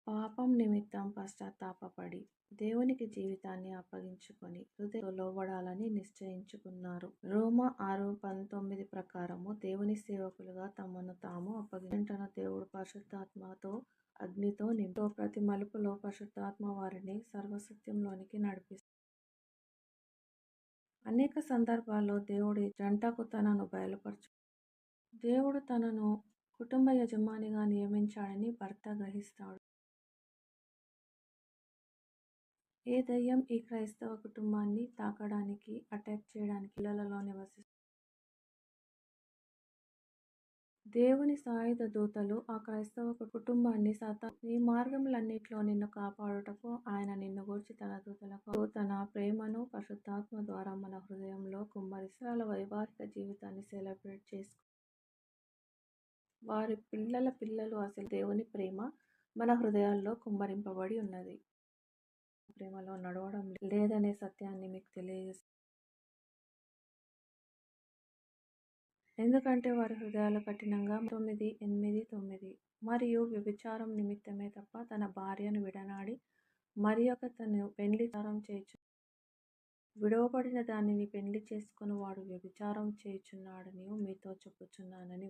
పాపం నిమిత్తం పశ్చాత్తాపపడి, దేవునికి జీవితాన్ని అప్పగించుకొని హృదయంతో లోబడాలని నిశ్చయించుకున్నారు. రోమా 6:19 ప్రకారము దేవుని సేవకులుగా తమను తాము వెంటనే దేవుడు పరిశుద్ధాత్మతో అగ్నితో ప్రతి మలుపులో పరిశుద్ధాత్మ వారిని సర్వసత్యంలోనికి నడిపిస్తారు. అనేక సందర్భాల్లో దేవుడు జంటకు తనను దేవుడు తనను కుటుంబ యజమానిగా నియమించాడని భర్త గ్రహిస్తాడు. ఏ దయ్యం ఈ క్రైస్తవ కుటుంబాన్ని తాకడానికి, అటాక్ చేయడానికి పిల్లలలో నివసిస్తుంది? దేవుని సాయుధ దూతలు ఆ క్రైస్తవ కుటుంబాన్ని నీ మార్గములన్నిట్లో నిన్ను కాపాడుటకు ఆయన నిన్ను గూర్చి తన దూతలకు తన ప్రేమను పరిశుద్ధాత్మ ద్వారా మన హృదయంలో కుమ్మరిస్తాల వైవాహిక జీవితాన్ని సెలబ్రేట్ చేసుకు వారి పిల్లలు అసలు దేవుని ప్రేమ మన హృదయాల్లో కుమ్మరింపబడి ఉన్నది. ప్రేమలో నడవడం లేదనే సత్యాన్ని మీకు తెలియజేస్తుంది. ఎందుకంటే వారి హృదయాలు కఠినంగా 9:8 మరియు వ్యభిచారం నిమిత్తమే తప్ప తన భార్యను విడనాడి మరి తను పెండ్లిచారం చేయొచ్చు. విడవబడిన దానిని పెండ్లి చేసుకుని వాడు వ్యభిచారం చేయుచున్నాడని మీతో చెప్పుచున్నానని